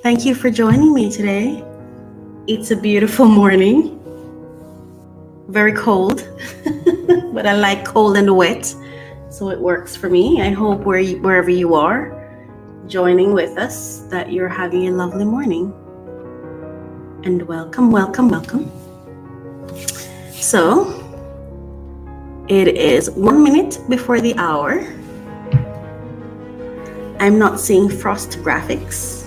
Thank you for joining me today. It's a beautiful morning. Very cold, but I like cold and wet, so it works for me. I hope wherever you are joining with us that you're having a lovely morning. And welcome. So, it is 1 minute before the hour. I'm not seeing frost graphics.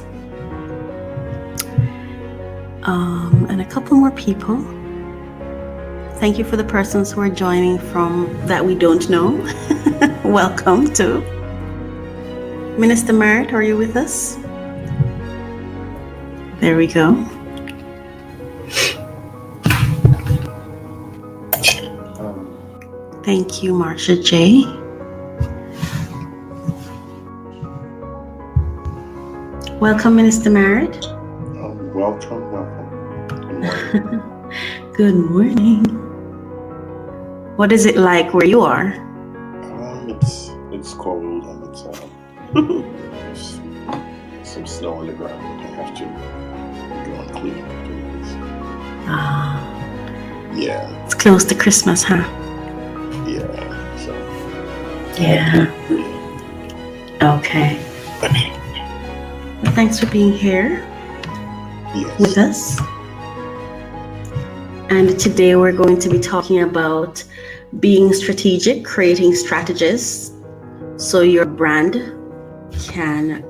And a couple more people. Thank you for the persons who are joining from that we don't know. Welcome to Minister Merritt. Are you with us? There we go. Thank you, Marsha J. Welcome, Minister Merritt. Welcome. Good morning. What is it like where you are? It's cold and it's some snow on the ground. I have to go and clean up. Yeah. It's close to Christmas, huh? Yeah. So. Yeah. Okay. Well, thanks for being here with us. And today we're going to be talking about being strategic, creating strategies so your brand can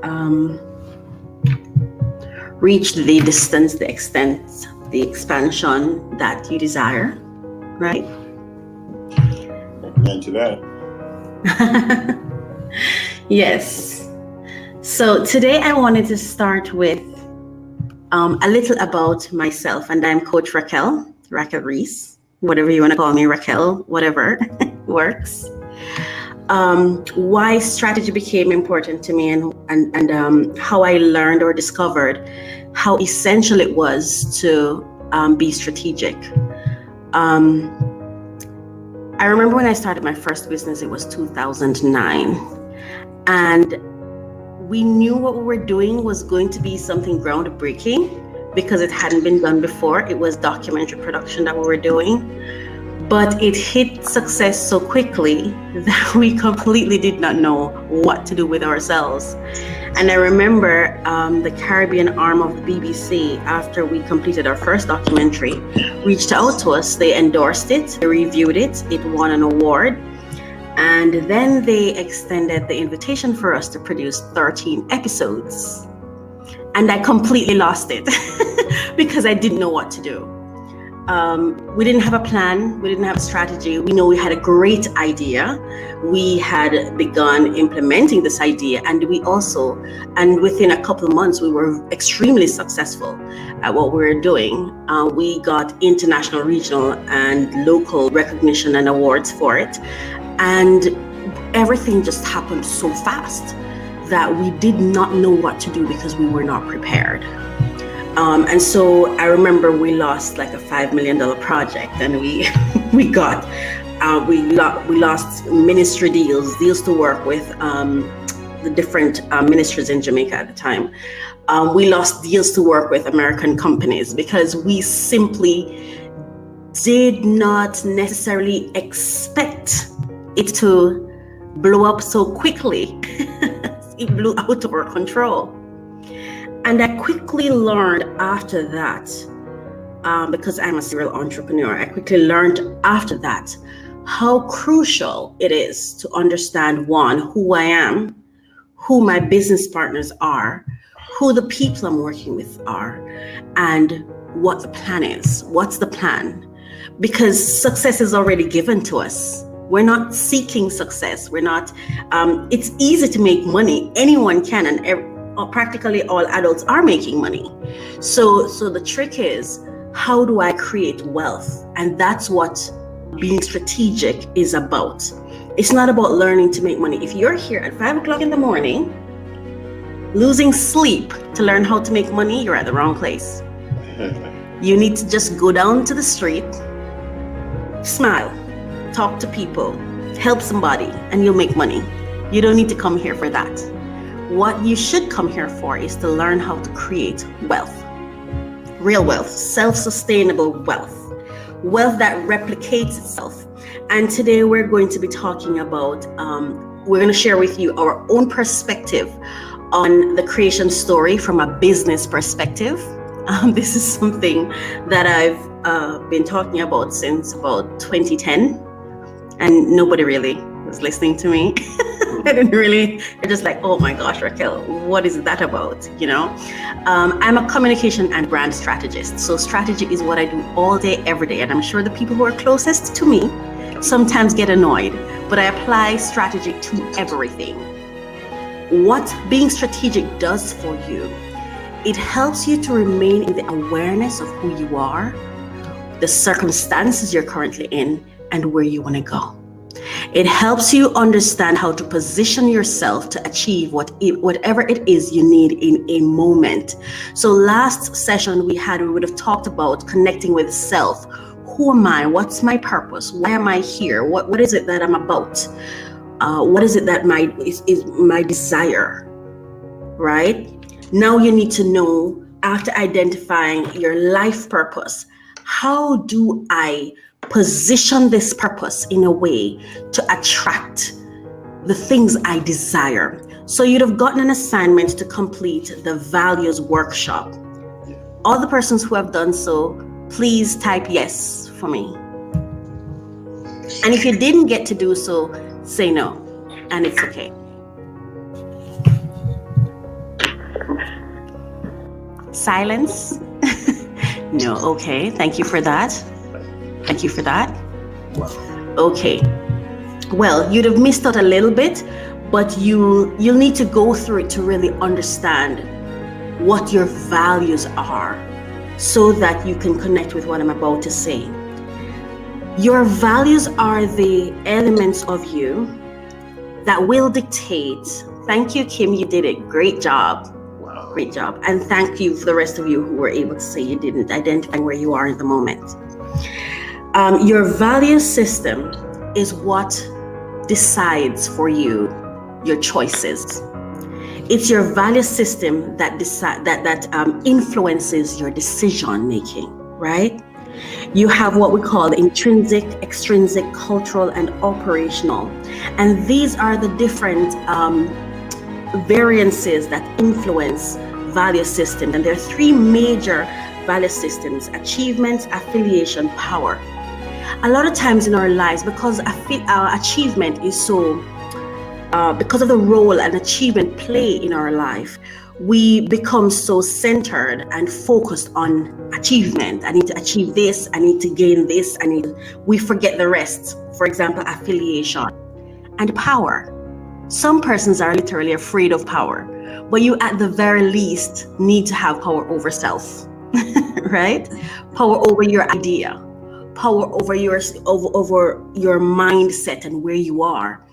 reach the distance, the extent, the expansion that you desire, right? Amen to that. Yes. So today I wanted to start with a little about myself, and I'm Coach Raquel Reese, whatever you want to call me, Raquel, whatever works. Why strategy became important to me, and how I learned or discovered how essential it was to be strategic. I remember when I started my first business, it was 2009, and we knew what we were doing was going to be something groundbreaking because it hadn't been done before. It was documentary production that we were doing, but it hit success so quickly that we completely did not know what to do with ourselves. And I remember the Caribbean arm of the BBC, after we completed our first documentary, reached out to us. They endorsed it, they reviewed it, it won an award. And then they extended the invitation for us to produce 13 episodes. And I completely lost it because I didn't know what to do. We didn't have a plan. We didn't have a strategy. We know we had a great idea. We had begun implementing this idea, and within a couple of months, we were extremely successful at what we were doing. We got international, regional, and local recognition and awards for it. And everything just happened so fast that we did not know what to do because we were not prepared. And so I remember we lost like a $5 million project, and we lost ministry deals to work with the different ministries in Jamaica at the time. We lost deals to work with American companies because we simply did not necessarily expect it to blow up so quickly. It blew out of our control. And I quickly learned after that, because I'm a serial entrepreneur, I quickly learned after that how crucial it is to understand, one, who I am, who my business partners are, who the people I'm working with are, and what the plan is. What's the plan? Because success is already given to us. We're not seeking success. We're not, it's easy to make money. Anyone can, and practically all adults are making money. So the trick is, how do I create wealth? And that's what being strategic is about. It's not about learning to make money. If you're here at 5 o'clock in the morning, losing sleep to learn how to make money, you're at the wrong place. You need to just go down to the street, smile, talk to people, help somebody, and you'll make money. You don't need to come here for that. What you should come here for is to learn how to create wealth, real wealth, self-sustainable wealth, wealth that replicates itself. And today we're going to be talking about, we're going to share with you our own perspective on the creation story from a business perspective. This is something that I've been talking about since about 2010, and nobody really was listening to me. They're just like, oh my gosh, Raquel, what is that about? I'm a communication and brand strategist. So strategy is what I do all day, every day. And I'm sure the people who are closest to me sometimes get annoyed, but I apply strategy to everything. What being strategic does for you, it helps you to remain in the awareness of who you are, the circumstances you're currently in, and where you want to go. It helps you understand how to position yourself to achieve whatever it is you need in a moment. So last session we would have talked about connecting with self. Who am I? What's my purpose? Why am I here? What is it that I'm about? What is it that is my desire? Right? Now you need to know, after identifying your life purpose, how do I position this purpose in a way to attract the things I desire? So you'd have gotten an assignment to complete the values workshop. All the persons who have done so, please type yes for me. And if you didn't get to do so, say no, and it's okay. Silence. No, okay, thank you for that. Thank you for that. Okay. Well, you'd have missed out a little bit, but you'll need to go through it to really understand what your values are so that you can connect with what I'm about to say. Your values are the elements of you that will dictate. Thank you, Kim, you did it. Great job. Wow. Great job. And thank you for the rest of you who were able to say you didn't, identify where you are in the moment. Your value system is what decides for you your choices. It's your value system that influences your decision making, right? You have what we call intrinsic, extrinsic, cultural, and operational. And these are the different variances that influence value systems. And there are three major value systems: achievement, affiliation, power. A lot of times in our lives, because our achievement is so, because of the role and achievement play in our life, we become so centered and focused on achievement. I need to achieve this, I need to gain this, we forget the rest. For example, affiliation and power. Some persons are literally afraid of power, but you at the very least need to have power over self, right? Power over your idea, power over your mindset and where you are.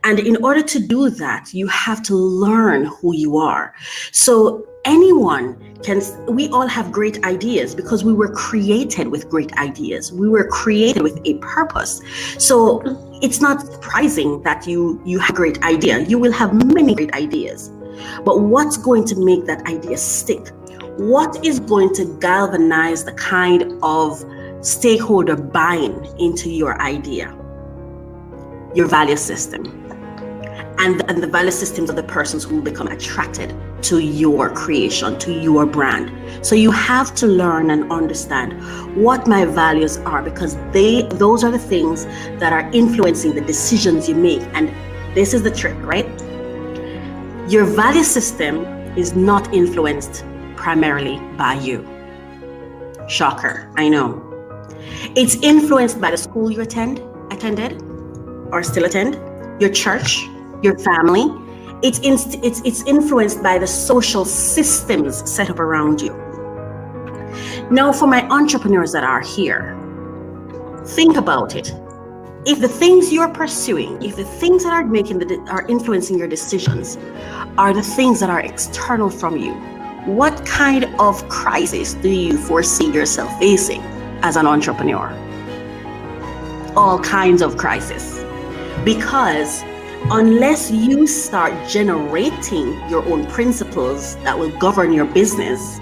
And in order to do that, you have to learn who you are. So we all have great ideas because we were created with great ideas. We were created with a purpose. So it's not surprising that you have a great idea. You will have many great ideas. But what's going to make that idea stick? What is going to galvanize the kind of stakeholder buying into your idea? Your value system. And the value systems of the persons who will become attracted to your creation, to your brand. So you have to learn and understand what my values are, because those are the things that are influencing the decisions you make. And this is the trick, right? Your value system is not influenced primarily by you. Shocker, I know. It's influenced by the school you attended or still attend, your church, your family. It's influenced by the social systems set up around you. Now, for my entrepreneurs that are here, think about it. If the things you're pursuing, if the things that are influencing your decisions are the things that are external from you, what kind of crisis do you foresee yourself facing as an entrepreneur? All kinds of crises. Because Unless you start generating your own principles that will govern your business,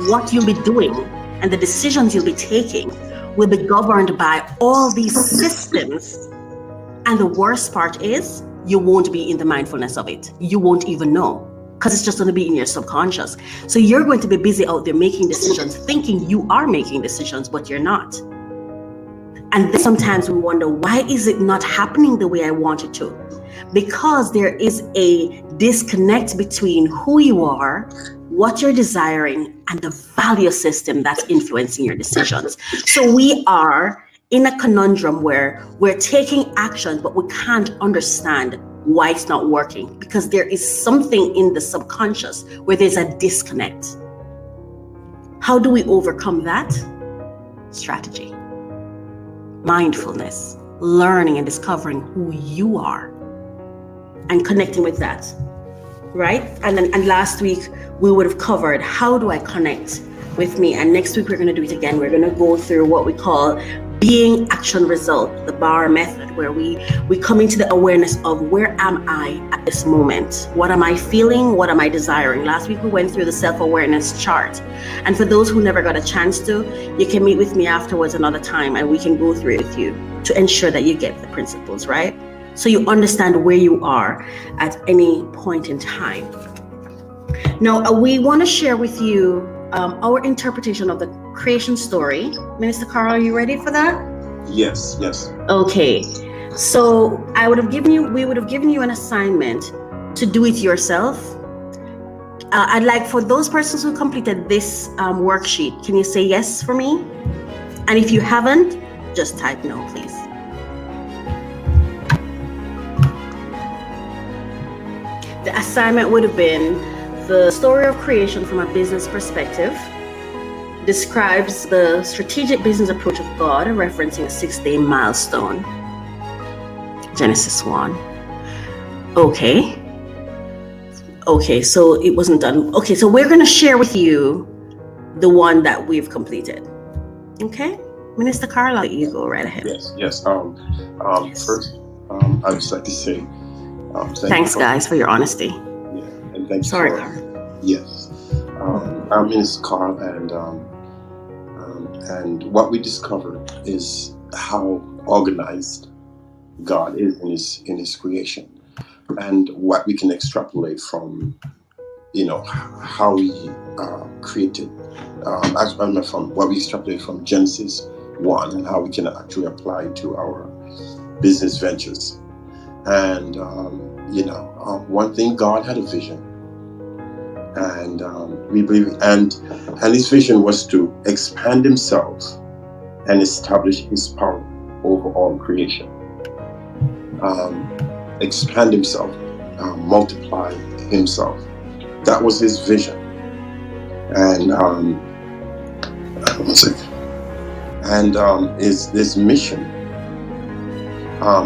what you'll be doing and the decisions you'll be taking will be governed by all these systems. And the worst part is you won't be in the mindfulness of it. You won't even know, because it's just going to be in your subconscious. So you're going to be busy out there making decisions, thinking you are making decisions, but you're not. And then sometimes we wonder, why is it not happening the way I want it to? Because there is a disconnect between who you are, what you're desiring, and the value system that's influencing your decisions. So we are in a conundrum where we're taking action, but we can't understand why it's not working, because there is something in the subconscious where there's a disconnect. How do we overcome that? Strategy. Mindfulness, learning and discovering who you are and connecting with that, right? And last week we would have covered, how do I connect with me? And next week we're going to do it again. We're going to go through what we call being action result, the bar method, where we come into the awareness of, where am I at this moment? What am I feeling? What am I desiring? Last week we went through the self-awareness chart. And for those who never got a chance to, you can meet with me afterwards another time and we can go through it with you to ensure that you get the principles, right? So you understand where you are at any point in time. Now, we want to share with you our interpretation of the creation story. Minister Carl, are you ready for that? Yes. Okay. So we would have given you an assignment to do it yourself. I'd like for those persons who completed this worksheet, can you say yes for me? And if you haven't, just type no, please. The assignment would have been the story of creation from a business perspective, describes the strategic business approach of God, referencing a 6-day milestone. Genesis 1. Okay, so it wasn't done. Okay, so we're going to share with you the one that we've completed. Okay? Minister Carla, you go right ahead. Yes. First, I'd just like to say thanks, guys, for your honesty. Yeah, and thank you. Sorry, for, Carl. Yes. I'm Minister Carl, and what we discovered is how organized God is in His creation, and what we can extrapolate from, how He created. From what we extrapolate from Genesis 1, and how we can actually apply it to our business ventures. And one thing, God had a vision, and we believe, and His vision was to expand Himself and establish His power over all creation. Expand Himself, multiply Himself. That was His vision, and His mission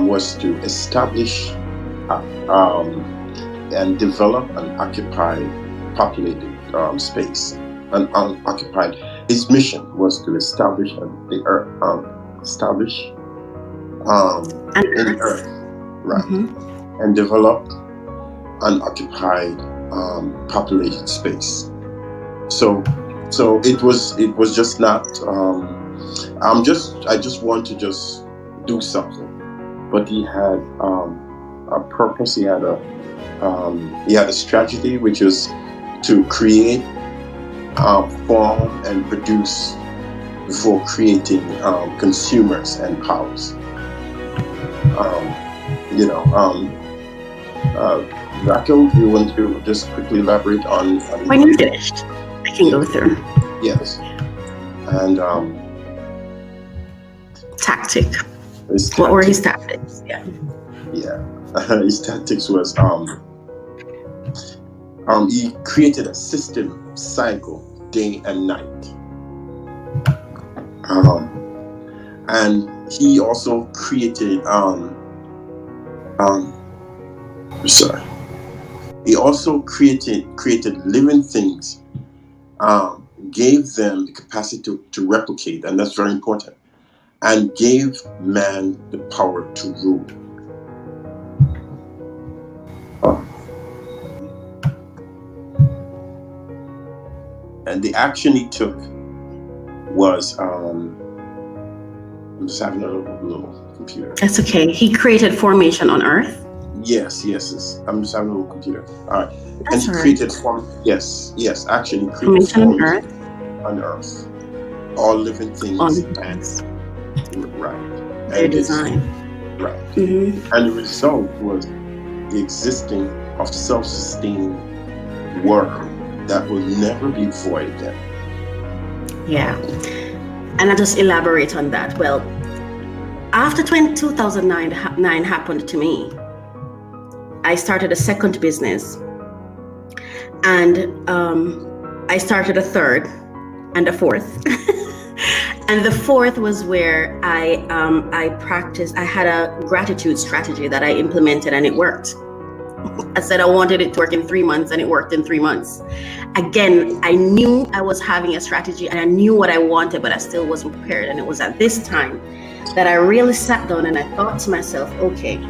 was to establish and develop an occupied, populated space. His mission was to establish the earth, in earth, right, mm-hmm. and develop an occupied, populated space. So it was just not. I just want to just do something, but He had a purpose. He had a strategy, which is to create, form, and produce before creating consumers and powers. Raquel, do you want to just quickly elaborate on when you're finished? I can go through. Yes. And tactic. What were his tactics? Yeah. His tactics was he created a system cycle, day and night. And he also created he also created living things, gave them the capacity to replicate, and that's very important, and gave man the power to rule. And the action he took was, I'm just having a little computer. That's okay. He created formation on earth. Yes. I'm just having a little computer. All right. That's and he right. created yes. Actually, he created formation on earth. All living things. On things. Right. Their design. Right. Mm-hmm. And the result was the existing of self-sustaining world that will never be void again. Yeah. And I'll just elaborate on that. Well, after 2009 happened to me, I started a second business. And I started a third and a fourth. And the fourth was where I practiced. I had a gratitude strategy that I implemented, and it worked. I said I wanted it to work in 3 months, and it worked in 3 months. Again, I knew I was having a strategy, and I knew what I wanted, but I still wasn't prepared. And it was at this time that I really sat down and I thought to myself, okay,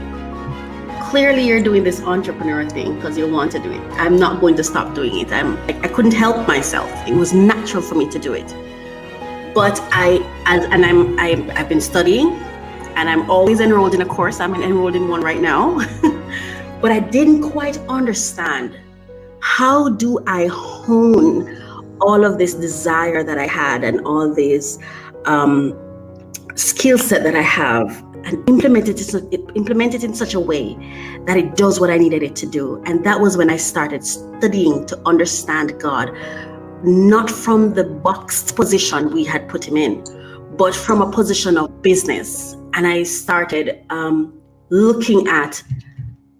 clearly you're doing this entrepreneur thing because you want to do it. I'm not going to stop doing it. I couldn't help myself. It was natural for me to do it. But I've been studying, and I'm always enrolled in a course. I'm enrolled in one right now. But I didn't quite understand, how do I hone all of this desire that I had and all this skill set that I have, and implement it in such a way that it does what I needed it to do. And that was when I started studying to understand God, not from the boxed position we had put him in, but from a position of business. And I started looking at,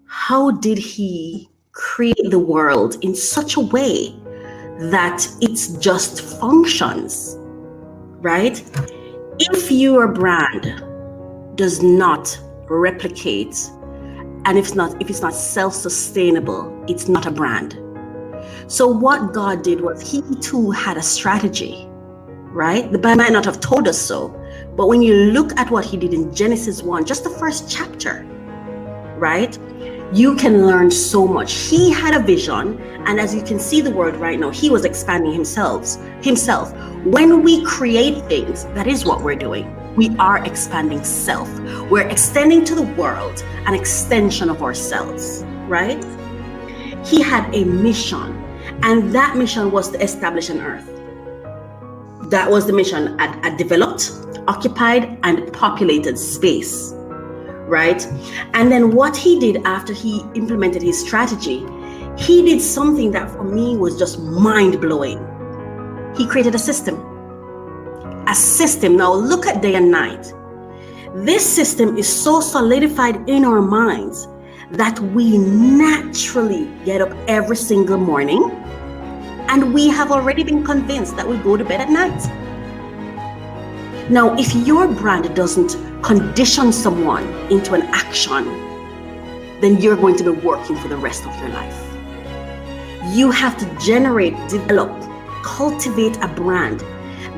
how did he create the world in such a way that it just functions, right? If your brand does not replicate, and if it's not self-sustainable, it's not a brand. So what God did was, he too had a strategy, right? The Bible might not have told us so, but when you look at what he did in Genesis 1, just the first chapter, right? You can learn so much. He had a vision, and as you can see the word right now, he was expanding himself. When we create things, that is what we're doing. We are expanding self. We're extending to the world an extension of ourselves, right? He had a mission, and that mission was to establish an earth. That was the mission, a developed, occupied, and populated space, right? And then what he did after he implemented his strategy, he did something that for me was just mind-blowing. He created a system. Now look at day and night. This system is so solidified in our minds that we naturally get up every single morning, and we have already been convinced that we go to bed at night. Now, if your brand doesn't condition someone into an action, then you're going to be working for the rest of your life. You have to generate, develop, cultivate a brand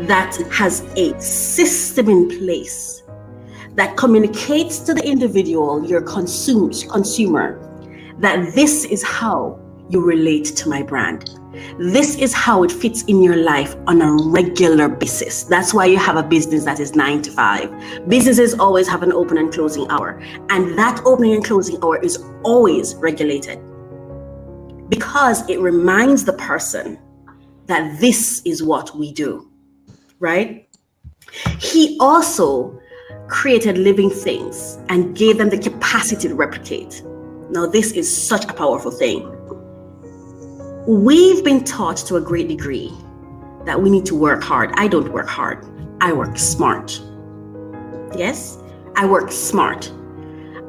that has a system in place that communicates to the individual, your consumer, that this is how you relate to my brand. This is how it fits in your life on a regular basis. That's why you have a business that is 9 to 5. Businesses always have an open and closing hour, and that opening and closing hour is always regulated, because it reminds the person that this is what we do, right? He also created living things and gave them the capacity to replicate. Now, this is such a powerful thing. We've been taught to a great degree that we need to work hard. I don't work hard. I work smart. Yes, I work smart.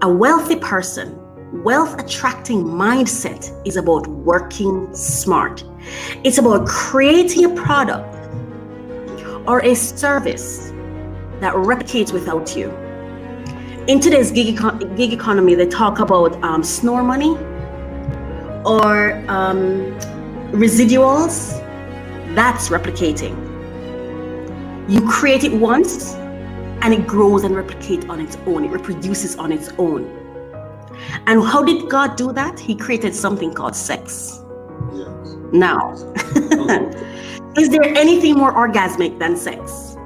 A wealthy person, wealth attracting mindset is about working smart. It's about creating a product or a service that replicates without you. In today's gig economy, they talk about snore money or residuals. That's replicating. You create it once and it grows and replicates on its own. It reproduces on its own. And how did God do that? He created something called sex. Yes. Now, is there anything more orgasmic than sex?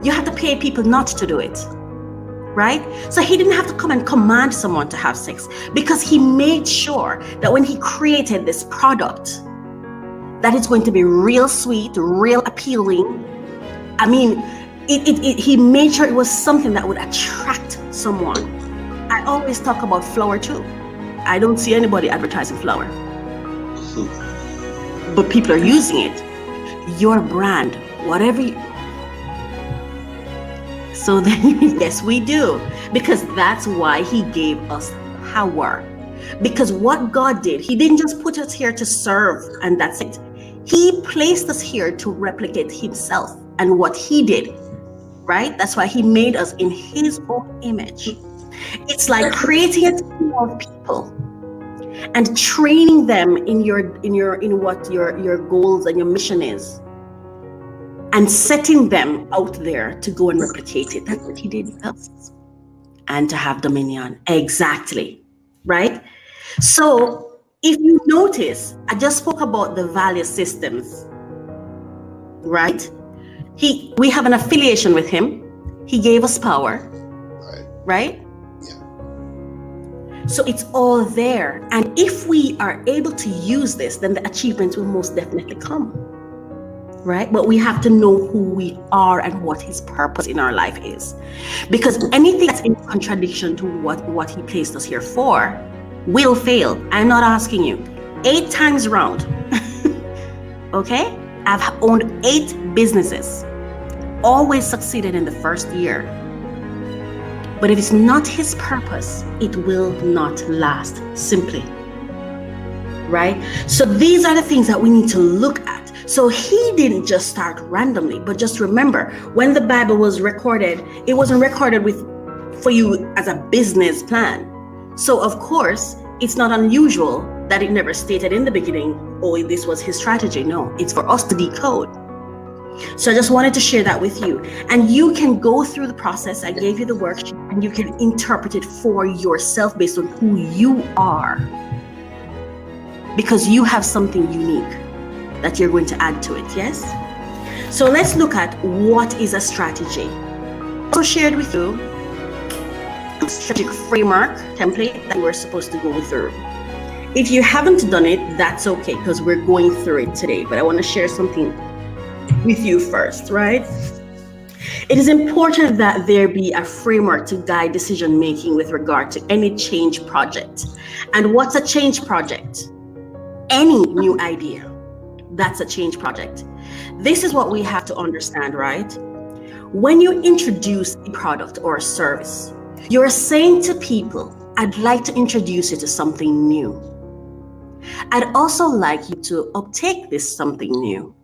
You have to pay people not to do it, right? So he didn't have to come and command someone to have sex, because he made sure that when he created this product, that it's going to be real sweet, real appealing. I mean, he made sure it was something that would attract someone. I always talk about flour too. I don't see anybody advertising flour, but people are using it. Your brand, whatever you... So then, yes, we do, because that's why he gave us power. Because what God did, he didn't just put us here to serve and that's it. He placed us here to replicate himself and what he did, right? That's why he made us in his own image. It's like creating a team of people and training them in what your goals and your mission is, and setting them out there to go and replicate it. That's what he did with us. And to have dominion. Exactly. Right? So if you notice, I just spoke about the value systems. Right? We have an affiliation with him. He gave us power. Right? Yeah. So it's all there. And if we are able to use this, then the achievements will most definitely come. Right? But we have to know who we are and what his purpose in our life is. Because anything that's in contradiction to what he placed us here for will fail. I'm not asking you. 8 times round. Okay? I've owned 8 businesses. Always succeeded in the first year. But if it's not his purpose, it will not last, simply. Right? So these are the things that we need to look at. So he didn't just start randomly, but just remember, when the Bible was recorded, it wasn't recorded for you as a business plan. So of course, it's not unusual that it never stated in the beginning, oh, this was his strategy. No, it's for us to decode. So I just wanted to share that with you. And you can go through the process. I gave you the worksheet, and you can interpret it for yourself based on who you are. Because you have something unique that you're going to add to it, yes? So let's look at what is a strategy. I also shared with you a strategic framework template that we're supposed to go through. If you haven't done it, that's okay, because we're going through it today. But I want to share something with you first, right? It is important that there be a framework to guide decision making with regard to any change project. And what's a change project? Any new idea. That's a change project. This is what we have to understand, right? When you introduce a product or a service, you're saying to people, I'd like to introduce you to something new. I'd also like you to uptake this something new.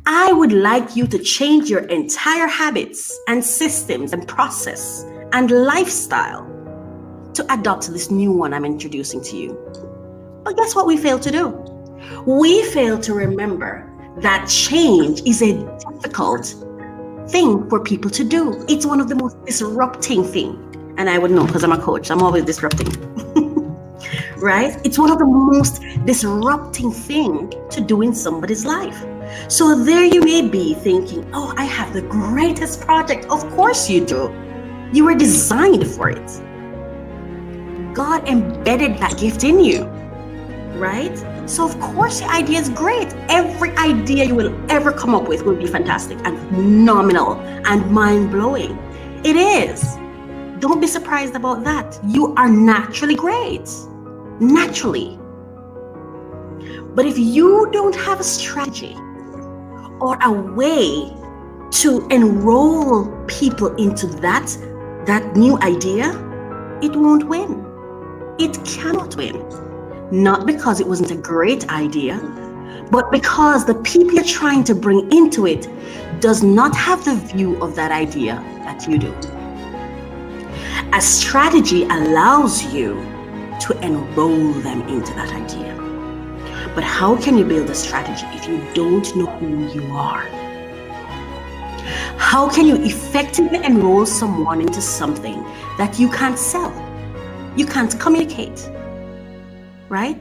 I would like you to change your entire habits and systems and process and lifestyle to adopt this new one I'm introducing to you. But guess what we fail to do? We fail to remember that change is a difficult thing for people to do. It's one of the most disrupting things. And I would know, because I'm a coach, I'm always disrupting. Right? It's one of the most disrupting things to do in somebody's life. So there you may be thinking, oh, I have the greatest project. Of course you do. You were designed for it. God embedded that gift in you. Right? So of course your idea is great. Every idea you will ever come up with will be fantastic and phenomenal and mind-blowing. It is. Don't be surprised about that. You are naturally great. Naturally. But if you don't have a strategy or a way to enroll people into that new idea, it won't win. It cannot win. Not because it wasn't a great idea, but because the people you're trying to bring into it does not have the view of that idea that you do. A strategy allows you to enroll them into that idea. But how can you build a strategy if you don't know who you are? How can you effectively enroll someone into something that you can't sell? you can't communicate, right?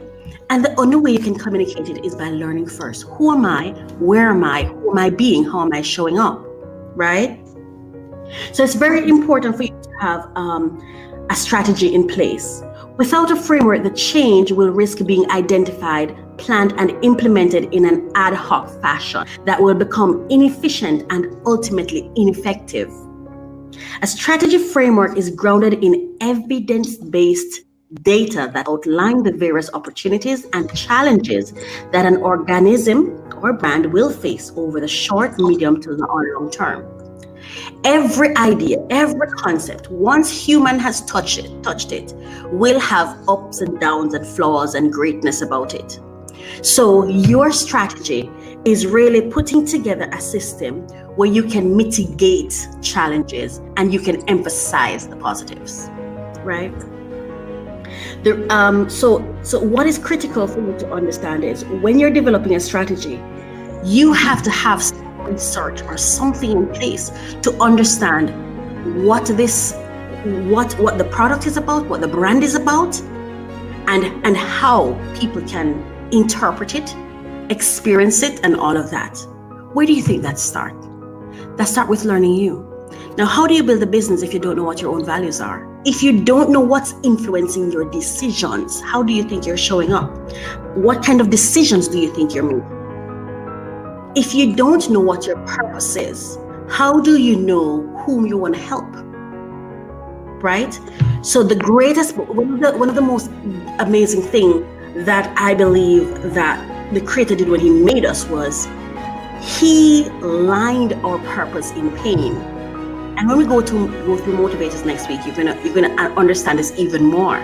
And the only way you can communicate it is by learning first. Who am I? Where am I? Who am I being? How am I showing up, right? So it's very important for you to have a strategy in place. Without a framework, the change will risk being identified, planned, and implemented in an ad hoc fashion that will become inefficient and ultimately ineffective. A strategy framework is grounded in evidence-based data that outline the various opportunities and challenges that an organism or brand will face over the short, medium to the long term. Every idea, every concept, once human has touched it, will have ups and downs and flaws and greatness about it. So your strategy is really putting together a system where you can mitigate challenges and you can emphasize the positives, right? So what is critical for you to understand is when you're developing a strategy, you have to have research or something in place to understand what the product is about, what the brand is about, and how people can interpret it, experience it, and all of that. Where do you think that start? That start with learning you. Now, how do you build a business if you don't know what your own values are? If you don't know what's influencing your decisions, how do you think you're showing up? What kind of decisions do you think you're making? If you don't know what your purpose is, how do you know whom you want to help? Right? So one of the most amazing thing that I believe that the Creator did when He made us was He lined our purpose in pain. And when we go through motivators next week, you're gonna understand this even more.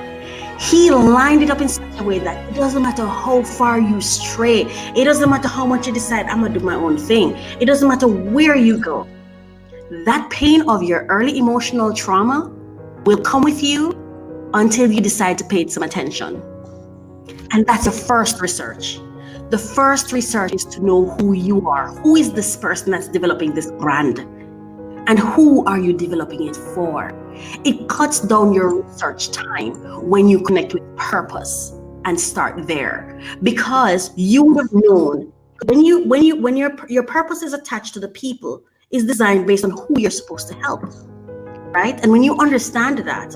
He lined it up in such a way that it doesn't matter how far you stray. It doesn't matter how much you decide, I'm going to do my own thing. It doesn't matter where you go. That pain of your early emotional trauma will come with you until you decide to pay it some attention. And that's the first research. The first research is to know who you are. Who is this person that's developing this brand? And who are you developing it for? It cuts down your research time when you connect with purpose and start there, because you would have known when your purpose is attached to the people, is designed based on who you're supposed to help, right? And when you understand that,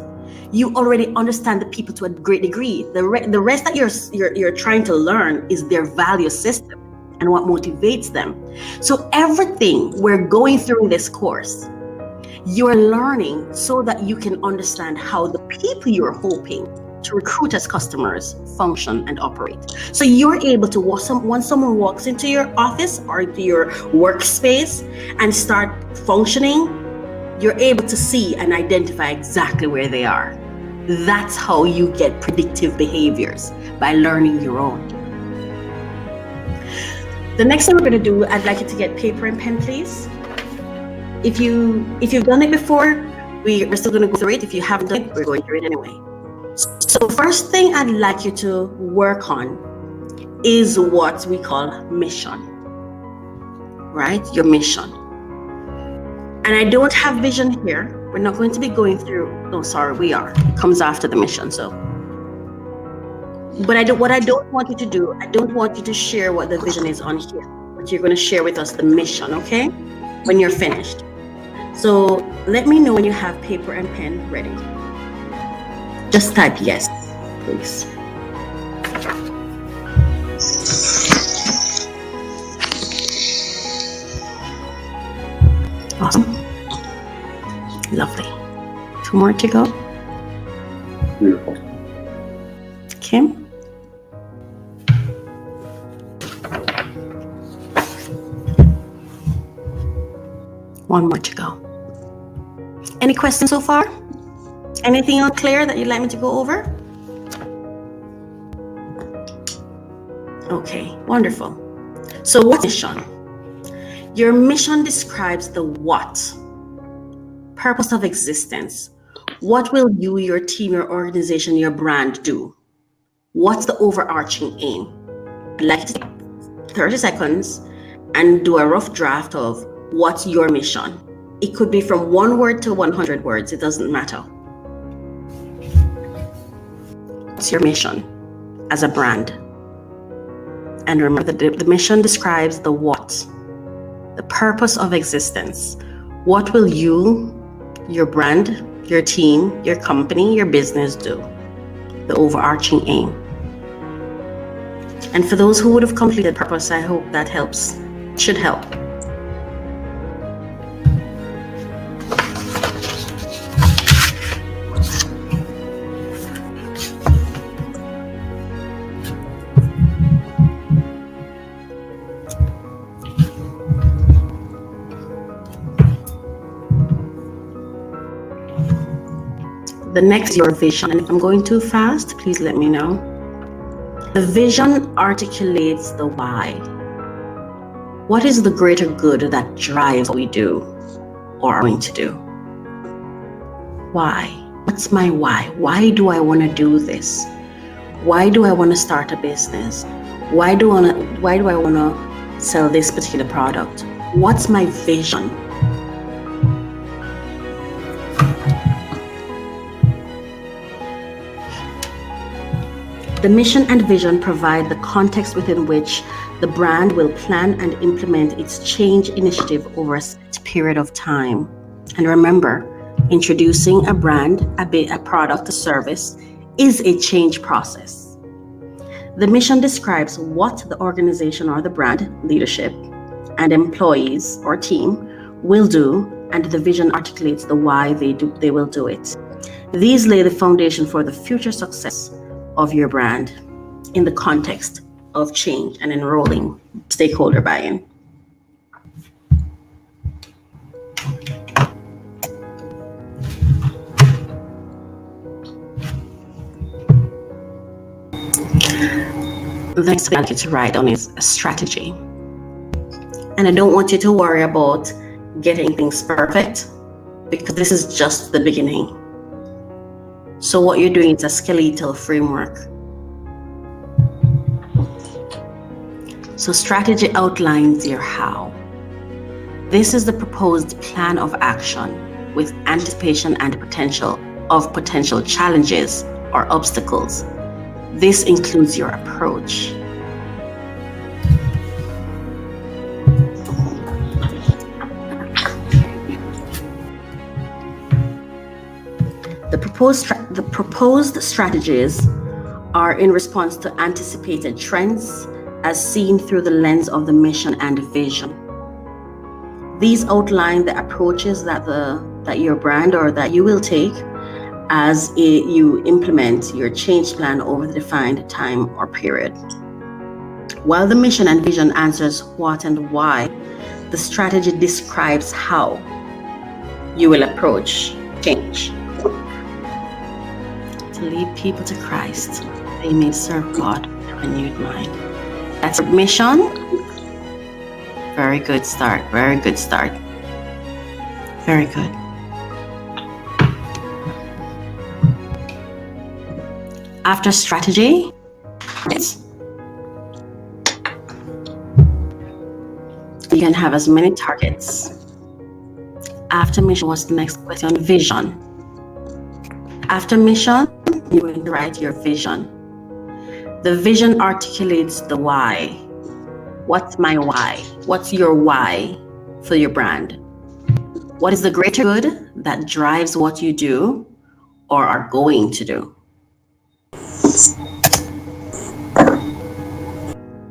you already understand the people to a great degree. The rest that you're trying to learn is their value system and what motivates them. So everything we're going through in this course, you're learning so that you can understand how the people you're hoping to recruit as customers function and operate. So you're able to, once someone walks into your office or into your workspace and start functioning, you're able to see and identify exactly where they are. That's how you get predictive behaviors, by learning your own. The next thing we're going to do, I'd like you to get paper and pen, please. If you've done it before, we're still going to go through it. If you haven't done it, we're going through it anyway. So first thing I'd like you to work on is what we call mission, right? Your mission. And I don't have vision here. We're not going to be going through, no, sorry, we are. It comes after the mission, so. But what I don't want you to do, I don't want you to share what the vision is on here, but you're going to share with us the mission, okay? When you're finished. So let me know when you have paper and pen ready. Just type yes, please. Awesome. Lovely. 2 more to go. Beautiful. Okay. One more to go. Any questions so far? Anything unclear that you'd like me to go over? Okay, wonderful. So what's mission? Your mission describes the what, purpose of existence. What will you, your team, your organization, your brand do? What's the overarching aim? I'd like you to take 30 seconds and do a rough draft of what's your mission. It could be from 1 word to 100 words. It doesn't matter. what's your mission as a brand? And remember that the mission describes the what, the purpose of existence. What will you, your brand, your team, your company, your business do? The overarching aim. And for those who would have completed purpose, I hope that helps, should help. The next, your vision. And if I'm going too fast, please let me know. The vision articulates the why. What is the greater good that drives what we do or are going to do? Why? What's my why? Why do I want to do this? Why do I want to start a business? Why do I want to sell this particular product? What's my vision? The mission and vision provide the context within which the brand will plan and implement its change initiative over a set period of time. And remember, introducing a brand, a product, a service is a change process. The mission describes what the organization or the brand, leadership, and employees or team will do, and the vision articulates the why they will do it. These lay the foundation for the future success of your brand in the context of change and enrolling stakeholder buy-in. The next thing I get to write on is a strategy. And I don't want you to worry about getting things perfect, because this is just the beginning. So what you're doing is a skeletal framework. So strategy outlines your how. This is the proposed plan of action with anticipation and potential challenges or obstacles. This includes your approach. The proposed strategies are in response to anticipated trends as seen through the lens of the mission and vision. These outline the approaches that your brand or that you will take as you implement your change plan over the defined time or period. While the mission and vision answers what and why, the strategy describes how you will approach change. To lead people to Christ, they may serve God with a renewed mind. That's your mission. Very good start. Very good start. Very good. After strategy, you can have as many targets. After mission, what's the next question? Vision. After mission, you're going to write your vision. The vision articulates the why. What's my why? What's your why for your brand? What is the greater good that drives what you do or are going to do?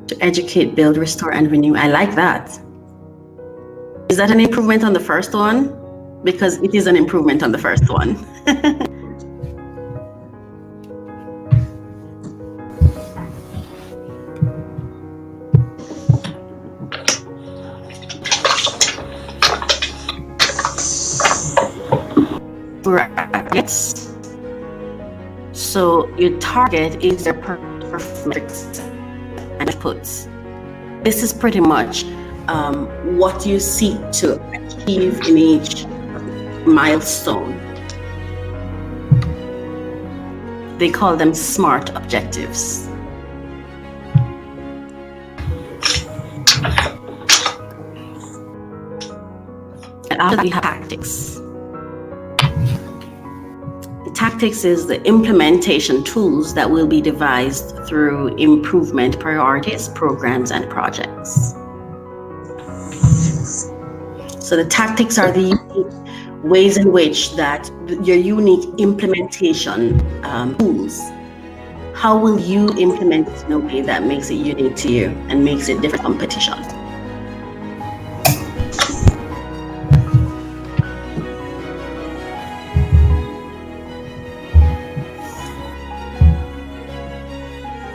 To educate, build, restore, and renew. I like that. Is that an improvement on the first one? Because it is an improvement on the first one. Yes. So your target is your performance and outputs. This is pretty much what you seek to achieve in each milestone. They call them SMART objectives. And after that, we have tactics. The tactics is the implementation tools that will be devised through improvement priorities, programs, and projects. So the tactics are the unique ways in which that your unique implementation tools. How will you implement it in a way that makes it unique to you and makes it different from competition?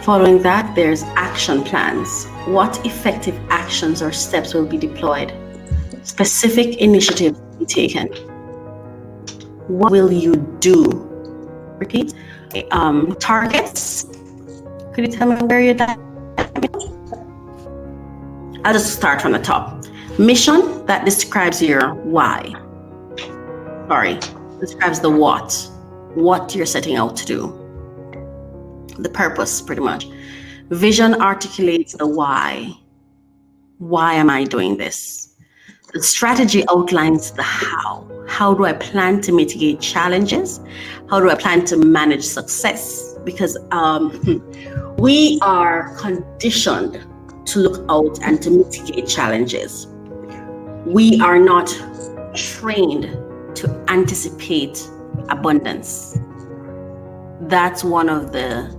Following that, there's action plans. What effective actions or steps will be deployed? Specific initiatives will be taken. What will you do? Repeat. Targets. Could you tell me where you're at? I'll just start from the top. Mission, that describes your why. Describes the what you're setting out to do. The purpose, pretty much. Vision articulates the why. Why am I doing this? The strategy outlines the how. How do I plan to mitigate challenges? How do I plan to manage success? Because we are conditioned to look out and to mitigate challenges. We are not trained to anticipate abundance. That's one of the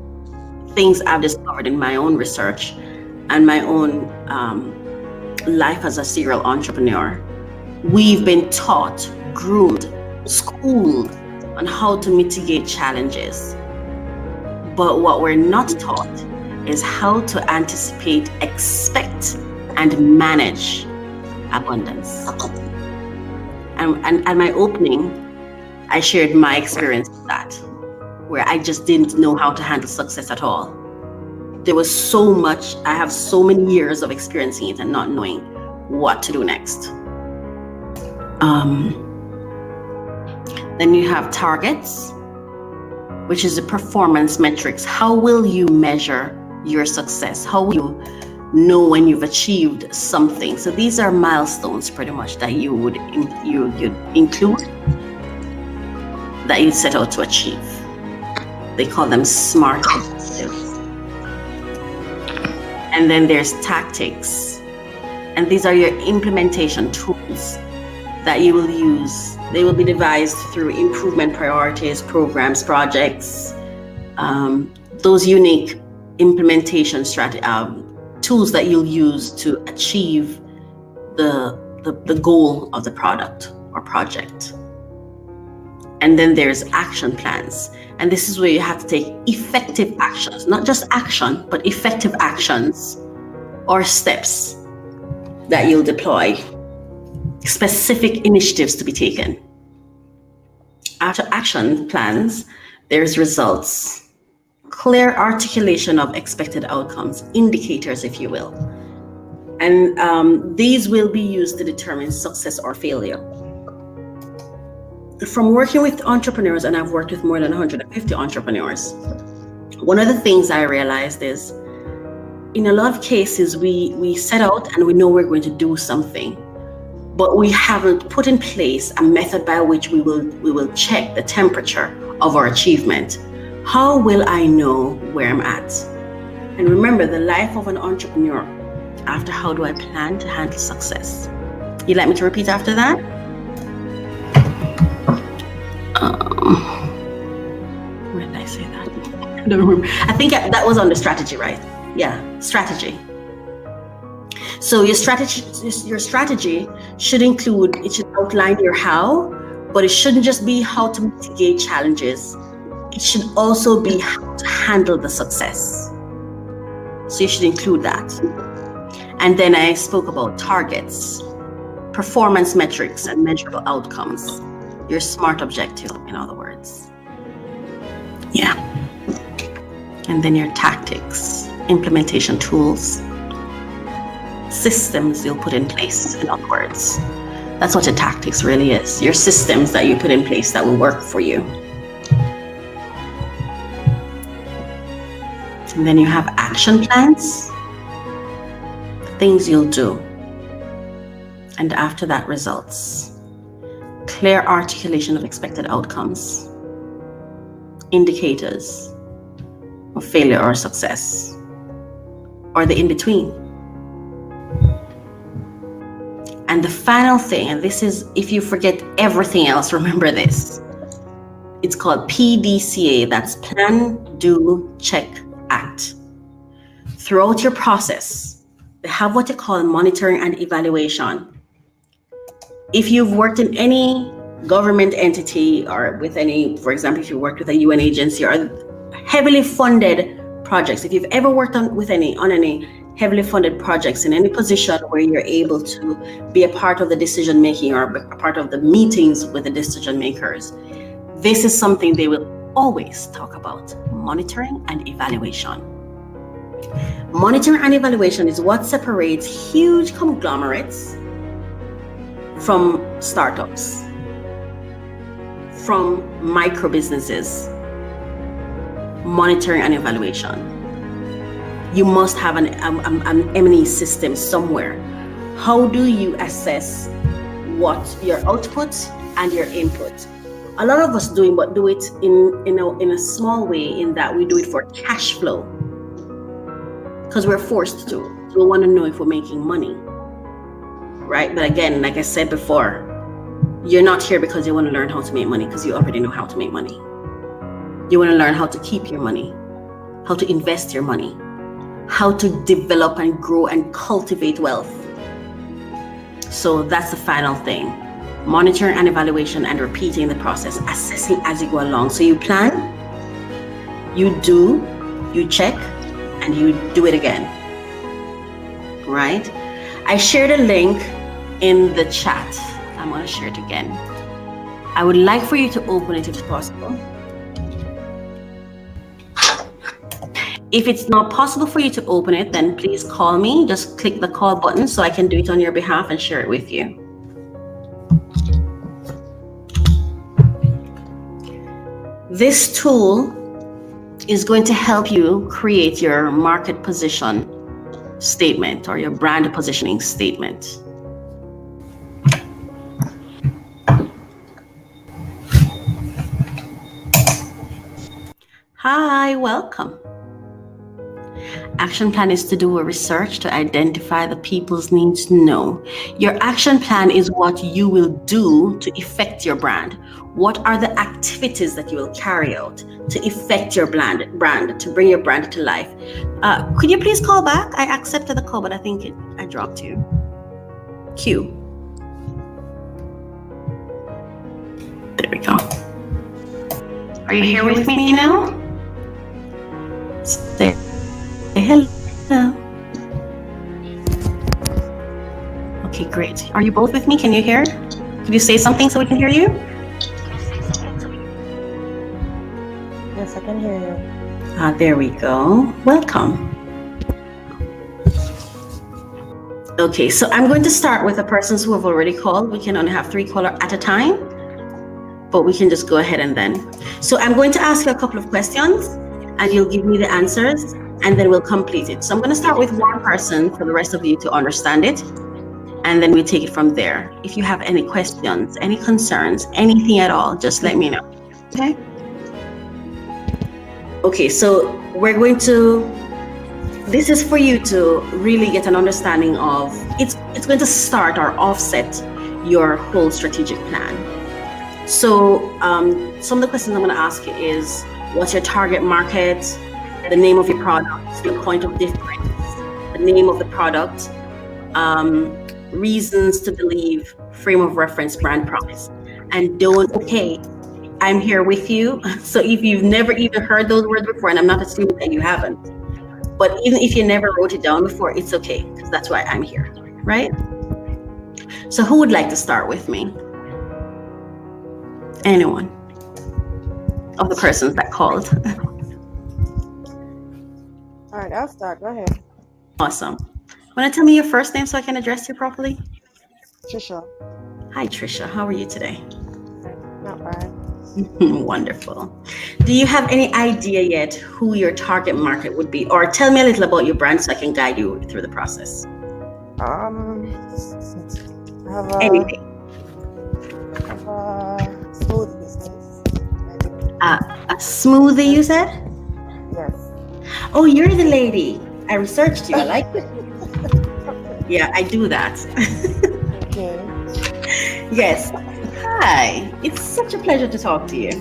things I've discovered in my own research and my own life as a serial entrepreneur. We've been taught, groomed, schooled on how to mitigate challenges. But what we're not taught is how to anticipate, expect, and manage abundance. And at my opening, I shared my experience with that, where I just didn't know how to handle success at all. There was so much, I have so many years of experiencing it and not knowing what to do next. Then you have targets, which is the performance metrics. How will you measure your success? How will you know when you've achieved something? So these are milestones pretty much that you'd include, that you set out to achieve. They call them SMART objectives. And then there's tactics. And these are your implementation tools that you will use. They will be devised through improvement priorities, programs, projects, those unique implementation tools that you'll use to achieve the goal of the product or project. And then there's action plans. And this is where you have to take effective actions, not just action, but effective actions or steps that you'll deploy, specific initiatives to be taken. After action plans, there's results, clear articulation of expected outcomes, indicators, if you will. And these will be used to determine success or failure. From working with entrepreneurs, and I've worked with more than 150 entrepreneurs, one of the things I realized is, in a lot of cases, we set out and we know we're going to do something, but we haven't put in place a method by which we will check the temperature of our achievement. How will I know where I'm at? And remember, the life of an entrepreneur, after how do I plan to handle success? You'd like me to repeat after that? Where did I say that? I don't remember. I think that was on the strategy, right? Yeah, strategy. So your strategy should include, it should outline your how, but it shouldn't just be how to mitigate challenges. It should also be how to handle the success. So you should include that. And then I spoke about targets, performance metrics, and measurable outcomes. Your SMART objective, in other words. Yeah. And then your tactics, implementation tools, systems you'll put in place, in other words. That's what your tactics really is. Your systems that you put in place that will work for you. And then you have action plans, things you'll do. And after that, results. Clear articulation of expected outcomes. indicators of failure or success, or the in-between. And the final thing, and this is, if you forget everything else, remember this. It's called PDCA. That's plan, do, check, act. Throughout your process, they have what you call monitoring and evaluation. If you've worked in any government entity or with any, for example, if you worked with a UN agency or heavily funded projects, if you've ever worked on any heavily funded projects in any position where you're able to be a part of the decision making or a part of the meetings with the decision makers, this is something they will always talk about: monitoring and evaluation. Monitoring and evaluation is what separates huge conglomerates from startups, from micro businesses. Monitoring and evaluation. You must have an M&E system somewhere. How do you assess what your output and your input? A lot of us do it in a small way, in that we do it for cash flow because we're forced to. We want to know if we're making money, right? But again, like I said before, you're not here because you want to learn how to make money, because you already know how to make money. You want to learn how to keep your money, how to invest your money, how to develop and grow and cultivate wealth. So that's the final thing. Monitoring and evaluation and repeating the process, assessing as you go along. So you plan, you do, you check, and you do it again, right? I shared a link in the chat. I'm going to share it again. I would like for you to open it if possible. If it's not possible for you to open it, then please call me. Just click the call button so I can do it on your behalf and share it with you. This tool is going to help you create your market position statement or your brand positioning statement. Hi, welcome. Action plan is to do a research to identify the people's needs to know. Your action plan is what you will do to effect your brand. What are the activities that you will carry out to effect your brand, to bring your brand to life? Could you please call back? I accepted the call, but I think I dropped you. Q. There we go. Are you here with me now? Say hello. Okay, great. Are you both with me? Can you hear? Could you say something so we can hear you? Yes, I can hear you. There we go. Welcome. Okay, so I'm going to start with the persons who have already called. We can only have 3 callers at a time, but we can just go ahead and then. So I'm going to ask you a couple of questions and you'll give me the answers and then we'll complete it. So I'm going to start with one person for the rest of you to understand it, and then we'll take it from there. If you have any questions, any concerns, anything at all, just let me know. Okay? Okay, so we're going to, this is for you to really get an understanding of, it's going to start or offset your whole strategic plan. So some of the questions I'm going to ask you is, what's your target market, the name of your product, your point of difference, the name of the product, reasons to believe, frame of reference, brand promise, and don't, okay, I'm here with you. So if you've never even heard those words before, and I'm not assuming that you haven't, but even if you never wrote it down before, it's okay, because that's why I'm here, right? So who would like to start with me? Anyone of the persons that called? All right, I'll start. Go ahead. Awesome. Want to tell me your first name so I can address you properly? Trisha. Hi, Trisha. How are you today? Not bad. Wonderful. Do you have any idea yet who your target market would be? Or tell me a little about your brand so I can guide you through the process. I have Anything. a smoothie business. A Smoothie, you said? Yes. Oh, you're the lady. I researched you. I like it. Yeah, I do that. Okay. Yes. Hi. It's such a pleasure to talk to you.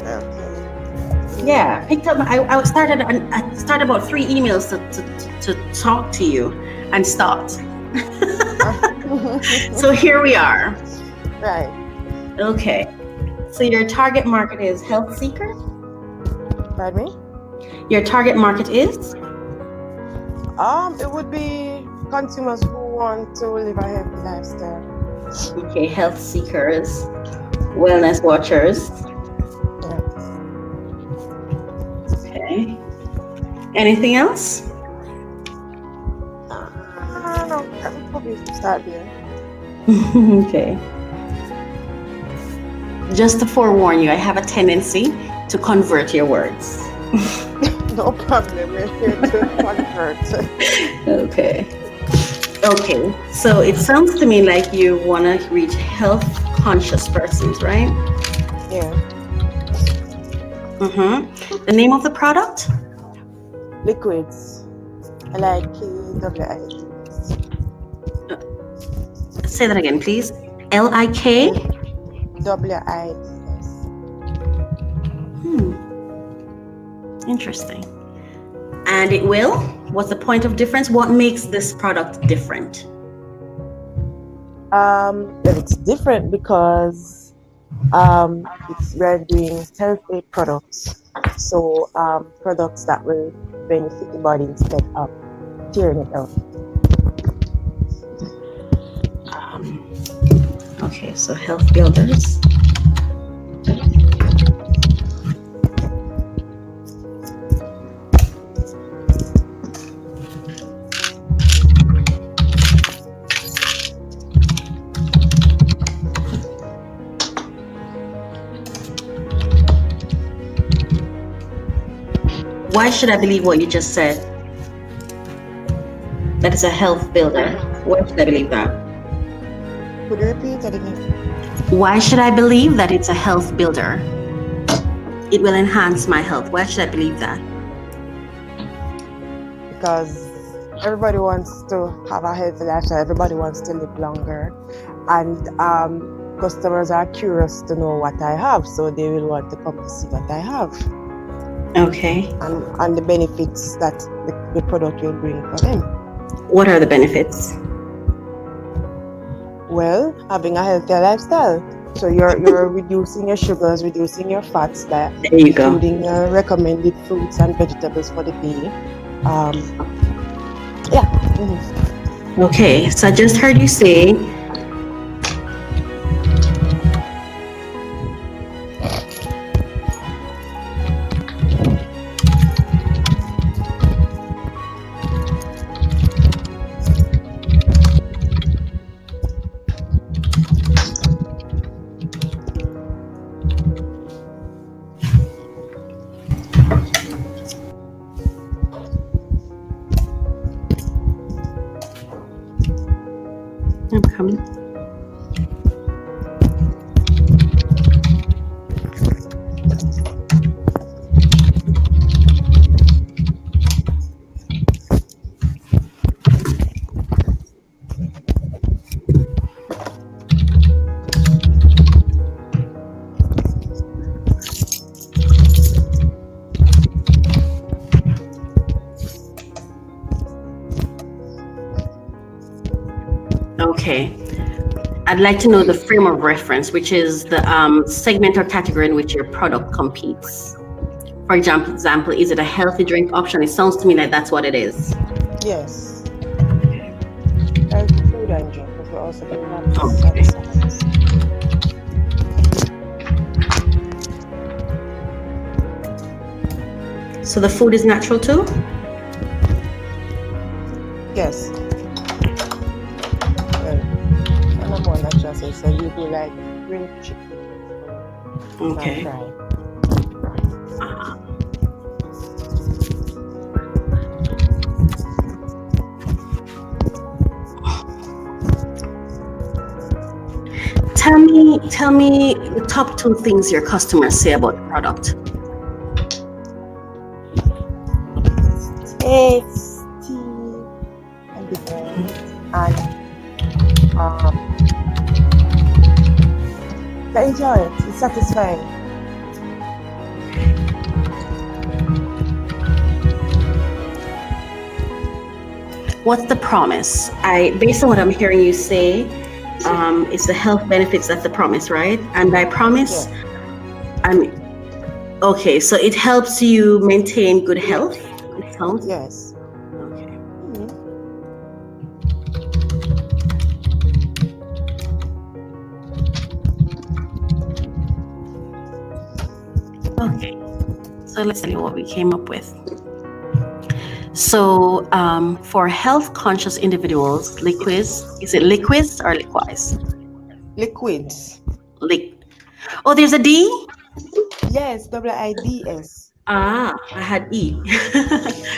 Okay. Yeah, picked up. I started about 3 emails to talk to you, and stopped. So here we are. Right. Okay. So your target market is health seekers? Pardon me? Your target market is? It would be consumers who want to live a healthy lifestyle. Okay, health seekers, wellness watchers. Yes. Okay. Anything else? No, I would probably start there. Okay. Just to forewarn you, I have a tendency to convert your words. No problem. We're here to convert. Okay. Okay. So it sounds to me like you want to reach health conscious persons, right? Yeah. Mm-hmm. The name of the product? Liquids. LIKWIDS. Say that again, please. LIK? WIDS. Interesting. And it will? What's the point of difference? What makes this product different? It's different because we're doing healthy products. So products that will benefit the body instead of tearing it out. Okay, so health builders. Why should I believe what you just said? That is a health builder. Why should I believe that? Could you repeat that again? Why should I believe that it's a health builder? It will enhance my health. Why should I believe that? Because everybody wants to have a healthy lifestyle. Everybody wants to live longer, and customers are curious to know what I have, so they will want to come to see what I have. Okay. And the benefits that the product will bring for them. What are the benefits? Well, having a healthier lifestyle. So you're reducing your sugars, reducing your fats, there you go. including your recommended fruits and vegetables for the day. Yeah. Mm-hmm. Okay, so I just heard you say I'm coming. Okay. I'd like to know the frame of reference, which is the segment or category in which your product competes. For example, is it a healthy drink option? It sounds to me like that's what it is. Yes. Healthy food and drink, because we're also doing that. Okay. So the food is natural too? Yes. And I'm more natural, so you do like grilled chicken. Okay. Fry. Tell me the top 2 things your customers say about the product. taste and different, and I enjoy it. It's satisfying. What's the promise? Based on what I'm hearing you say, it's the health benefits. That's the promise, right? And by promise, okay. So it helps you maintain good health. It sounds. Yes. Okay. Okay. So let's see what we came up with. So for health conscious individuals, liquids, is it liquids or liquids? Liquids. Oh, there's a D? Yes, WIDS. I had E.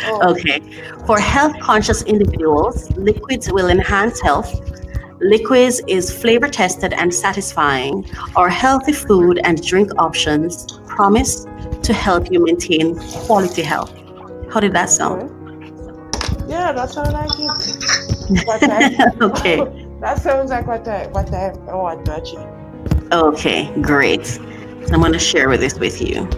Oh. Okay. For health conscious individuals, liquids will enhance health. Liquids is flavor tested and satisfying, or healthy food and drink options promise to help you maintain quality health. How did that sound? Yeah, that sounds like it. Okay. That sounds like what I want to achieve. Okay, great. I'm going to share this with you.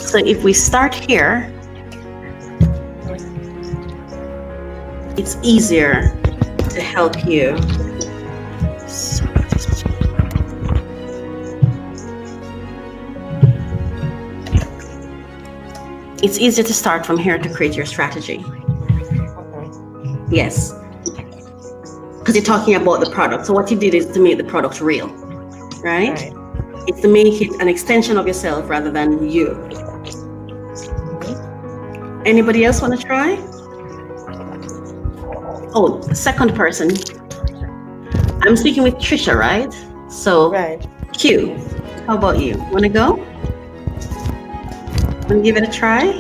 So if we start here, it's easier to help you. It's easier to start from here to create your strategy. Okay. Yes. Because you're talking about the product. So what you did is to make the product real, right? It's to make it an extension of yourself rather than you. Anybody else want to try? Oh, second person. I'm speaking with Trisha, right? So, Q, how about you? Want to go? Want to give it a try?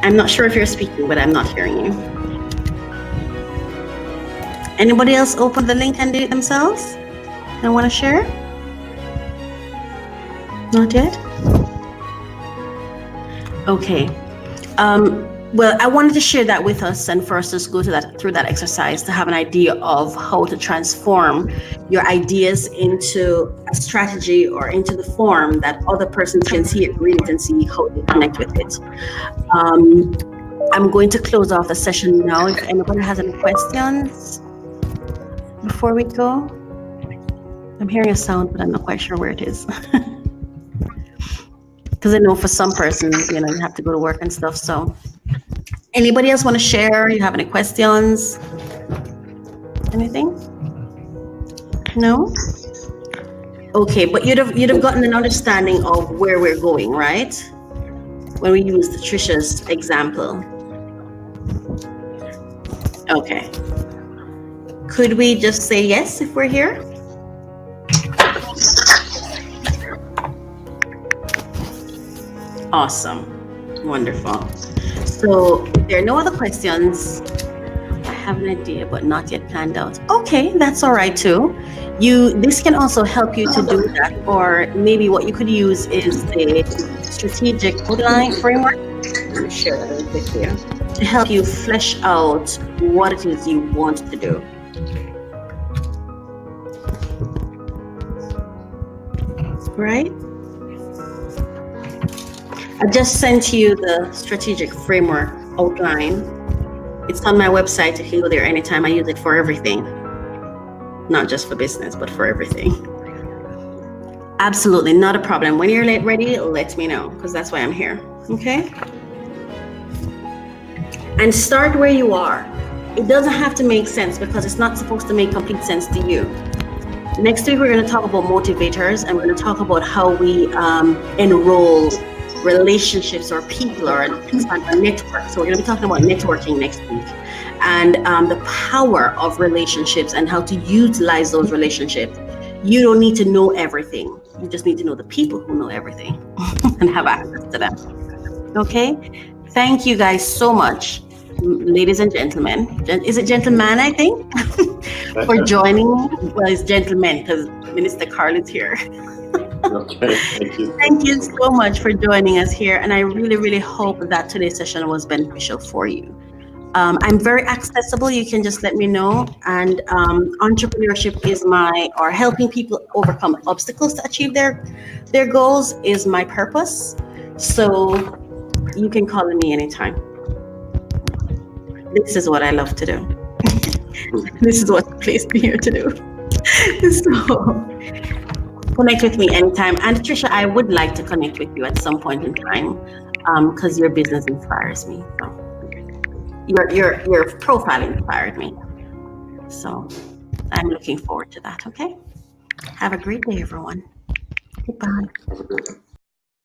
I'm not sure if you're speaking, but I'm not hearing you. Anybody else open the link and do it themselves? And want to share? Not yet? Okay. Well, I wanted to share that with us and for us to go through that exercise to have an idea of how to transform your ideas into a strategy or into the form that other persons can see it, read it, and see how they connect with it. I'm going to close off the session now. If anybody has any questions before we go. I'm hearing a sound, but I'm not quite sure where it is. Because I know for some persons, you have to go to work and stuff. So anybody else want to share? You have any questions? Anything? No? Okay, but you'd have gotten an understanding of where we're going, right? When we use the Trisha's example. Okay. Could we just say yes if we're here? Awesome. Wonderful. So if there are no other questions, I have an idea, but not yet planned out. Okay, that's all right too. This can also help you to do that, or maybe what you could use is the strategic outline framework. Let me share that with you to help you flesh out what it is you want to do. Right? I just sent you the strategic framework outline. It's on my website. You can go there anytime. I use it for everything. Not just for business, but for everything. Absolutely, not a problem. When you're ready, let me know, because that's why I'm here. Okay? And start where you are. It doesn't have to make sense because it's not supposed to make complete sense to you. Next week, we're going to talk about motivators, and we're going to talk about how we enroll relationships or people or expand our network. So we're going to be talking about networking next week and the power of relationships and how to utilize those relationships. You don't need to know everything. You just need to know the people who know everything and have access to them. Okay? Thank you guys so much, ladies and gentlemen. Is it gentlemen, I think? For joining me. Well, it's gentlemen because Minister Carl is here. Okay, thank you. Thank you so much for joining us here. And I really, really hope that today's session was beneficial for you. I'm very accessible. You can just let me know. And entrepreneurship is or helping people overcome obstacles to achieve their goals is my purpose. So you can call on me anytime. This is what I love to do. This is what placed me here to do. So connect with me anytime. And Trisha, I would like to connect with you at some point in time because your business inspires me. So your profile inspired me. So I'm looking forward to that. Okay. Have a great day, everyone. Goodbye. Have a good one.